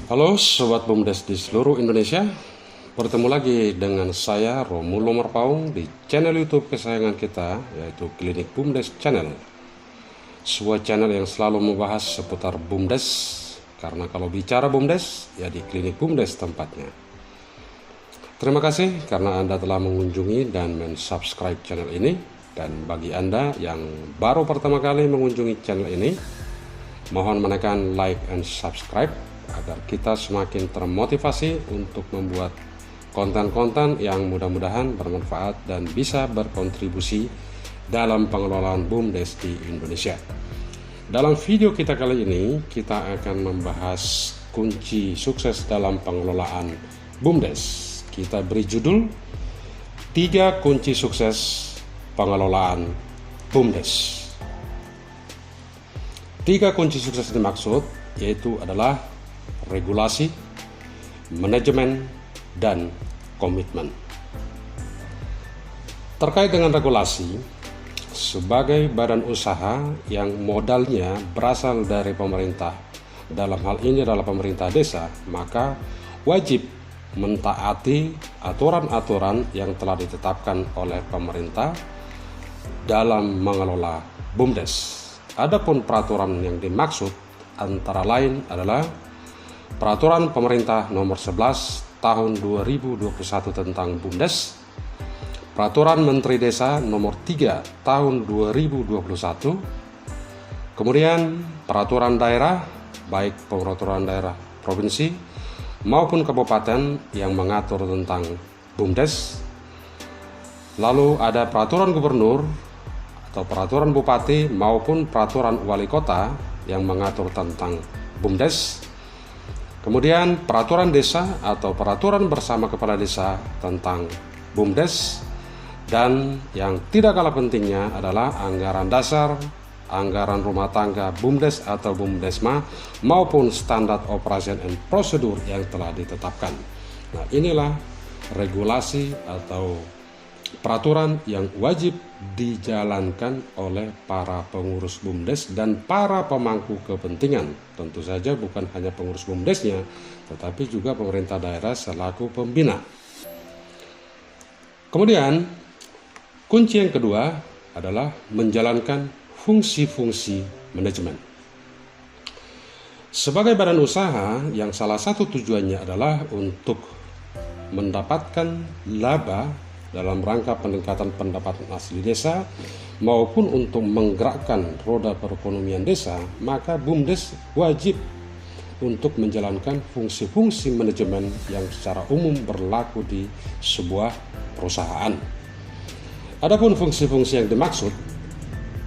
Halo Sobat BUMDes di seluruh Indonesia. Bertemu lagi dengan saya Romulo Marpaung di channel YouTube kesayangan kita, yaitu Klinik BUMDes Channel. Sebuah channel yang selalu membahas seputar BUMDes, karena kalau bicara BUMDes, ya di Klinik BUMDes tempatnya. Terima kasih karena Anda telah mengunjungi dan mensubscribe channel ini. Dan bagi Anda yang baru pertama kali mengunjungi channel ini, mohon menekan like and subscribe agar kita semakin termotivasi untuk membuat konten-konten yang mudah-mudahan bermanfaat dan bisa berkontribusi dalam pengelolaan BUMDes di Indonesia. Dalam video kita kali ini, kita akan membahas kunci sukses dalam pengelolaan BUMDes. Kita beri judul 3 kunci sukses pengelolaan BUMDes. 3 kunci sukses dimaksud yaitu adalah regulasi, manajemen, dan komitmen. Terkait dengan regulasi, sebagai badan usaha yang modalnya berasal dari pemerintah, dalam hal ini adalah pemerintah desa, maka wajib mentaati aturan-aturan yang telah ditetapkan oleh pemerintah dalam mengelola BUMDes. Adapun peraturan yang dimaksud antara lain adalah Peraturan Pemerintah Nomor 11 Tahun 2021 tentang BUMDes, Peraturan Menteri Desa Nomor 3 Tahun 2021, kemudian Peraturan Daerah, baik Peraturan Daerah Provinsi maupun Kabupaten yang mengatur tentang BUMDes. Lalu ada Peraturan Gubernur atau Peraturan Bupati maupun Peraturan Wali Kota yang mengatur tentang BUMDes. Kemudian peraturan desa atau peraturan bersama kepala desa tentang BUMDes, dan yang tidak kalah pentingnya adalah anggaran dasar, anggaran rumah tangga BUMDes atau BUMDesma maupun standar operasi dan prosedur yang telah ditetapkan. Nah, inilah regulasi atau peraturan yang wajib dijalankan oleh para pengurus BUMDes dan para pemangku kepentingan. Tentu saja bukan hanya pengurus BUMDesnya, tetapi juga pemerintah daerah selaku pembina. Kemudian, kunci yang kedua adalah menjalankan fungsi-fungsi manajemen. Sebagai badan usaha yang salah satu tujuannya adalah untuk mendapatkan laba dalam rangka peningkatan pendapatan asli desa maupun untuk menggerakkan roda perekonomian desa, maka BUMDes wajib untuk menjalankan fungsi-fungsi manajemen yang secara umum berlaku di sebuah perusahaan. Adapun fungsi-fungsi yang dimaksud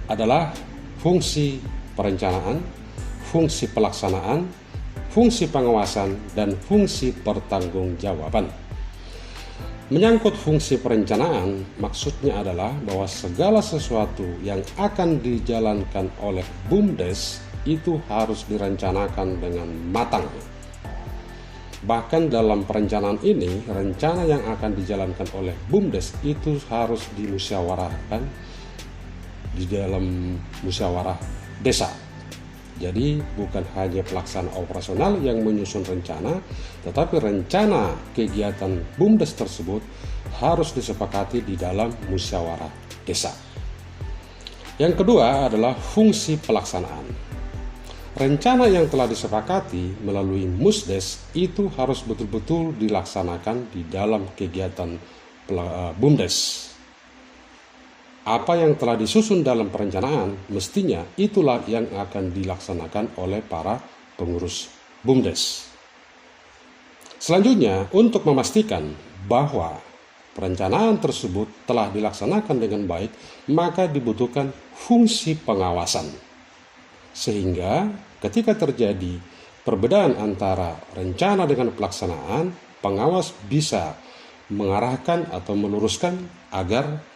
adalah fungsi perencanaan, fungsi pelaksanaan, fungsi pengawasan, dan fungsi pertanggungjawaban. Menyangkut fungsi perencanaan, maksudnya adalah bahwa segala sesuatu yang akan dijalankan oleh BUMDes itu harus direncanakan dengan matang. Bahkan dalam perencanaan ini, rencana yang akan dijalankan oleh BUMDes itu harus dimusyawarahkan di dalam musyawarah desa. Jadi bukan hanya pelaksana operasional yang menyusun rencana, tetapi rencana kegiatan BUMDes tersebut harus disepakati di dalam musyawarah desa. Yang kedua adalah fungsi pelaksanaan. Rencana yang telah disepakati melalui Musdes itu harus betul-betul dilaksanakan di dalam kegiatan BUMDes. Apa yang telah disusun dalam perencanaan, mestinya itulah yang akan dilaksanakan oleh para pengurus BUMDes. Selanjutnya, untuk memastikan bahwa perencanaan tersebut telah dilaksanakan dengan baik, maka dibutuhkan fungsi pengawasan. Sehingga ketika terjadi perbedaan antara rencana dengan pelaksanaan, pengawas bisa mengarahkan atau meluruskan agar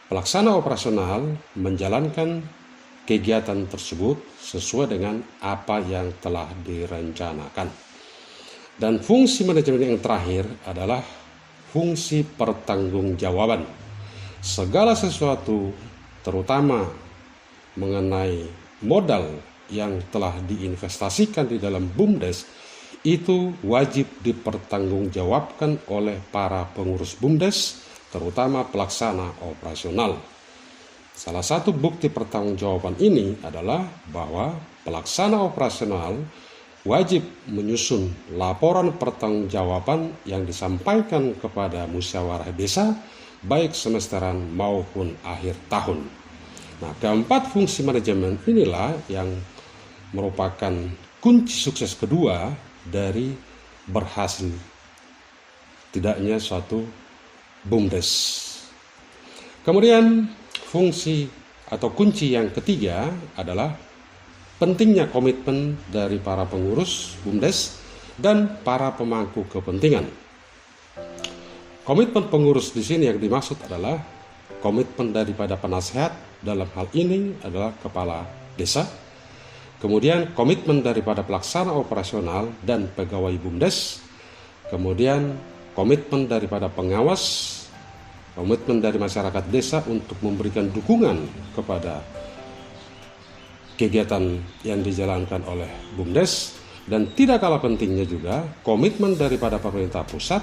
pelaksana operasional menjalankan kegiatan tersebut sesuai dengan apa yang telah direncanakan. Dan fungsi manajemen yang terakhir adalah fungsi pertanggungjawaban. Segala sesuatu, terutama mengenai modal yang telah diinvestasikan di dalam BUMDes, itu wajib dipertanggungjawabkan oleh para pengurus BUMDes, terutama pelaksana operasional. Salah satu bukti pertanggungjawaban ini adalah bahwa pelaksana operasional wajib menyusun laporan pertanggungjawaban yang disampaikan kepada musyawarah desa, baik semesteran maupun akhir tahun. Nah, keempat fungsi manajemen inilah yang merupakan kunci sukses kedua dari berhasil tidaknya suatu BUMDes. Kemudian fungsi atau kunci yang ketiga adalah pentingnya komitmen dari para pengurus BUMDes dan para pemangku kepentingan. Komitmen pengurus di sini yang dimaksud adalah komitmen daripada penasehat, dalam hal ini adalah kepala desa. Kemudian komitmen daripada pelaksana operasional dan pegawai BUMDes. Kemudian komitmen daripada pengawas, komitmen dari masyarakat desa untuk memberikan dukungan kepada kegiatan yang dijalankan oleh BUMDes. Dan tidak kalah pentingnya juga komitmen daripada pemerintah pusat,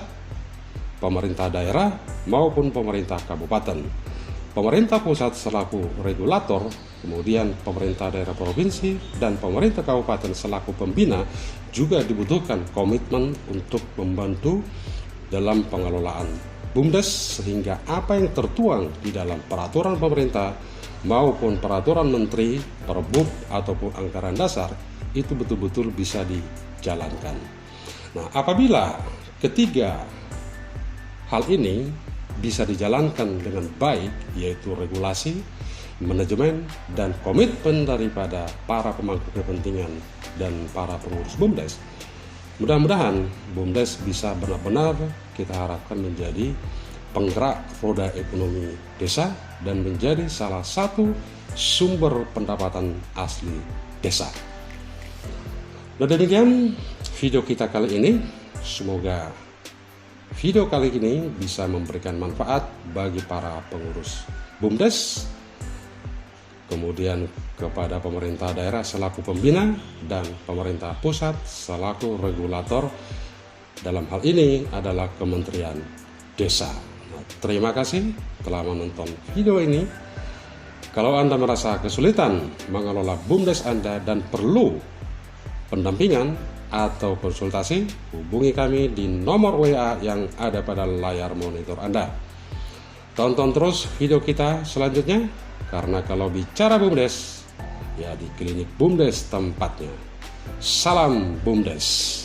pemerintah daerah maupun pemerintah kabupaten. Pemerintah pusat selaku regulator, kemudian pemerintah daerah provinsi dan pemerintah kabupaten selaku pembina juga dibutuhkan komitmen untuk membantu dalam pengelolaan BUMDes, sehingga apa yang tertuang di dalam peraturan pemerintah maupun peraturan menteri, perbub ataupun anggaran dasar itu betul-betul bisa dijalankan. Nah, apabila ketiga hal ini bisa dijalankan dengan baik, yaitu regulasi, manajemen, dan komitmen daripada para pemangku kepentingan dan para pengurus BUMDes, mudah-mudahan BUMDes bisa benar-benar kita harapkan menjadi penggerak roda ekonomi desa dan menjadi salah satu sumber pendapatan asli desa. Nah, demikian video kita kali ini. Semoga video kali ini bisa memberikan manfaat bagi para pengurus BUMDes, kemudian kepada pemerintah daerah selaku pembina dan pemerintah pusat selaku regulator. Dalam hal ini adalah Kementerian Desa. Nah, terima kasih telah menonton video ini. Kalau Anda merasa kesulitan mengelola BUMDes Anda dan perlu pendampingan atau konsultasi, hubungi kami di nomor WA yang ada pada layar monitor Anda. Tonton terus video kita selanjutnya, karena kalau bicara BUMDes, ya di klinik BUMDes tempatnya. Salam BUMDes.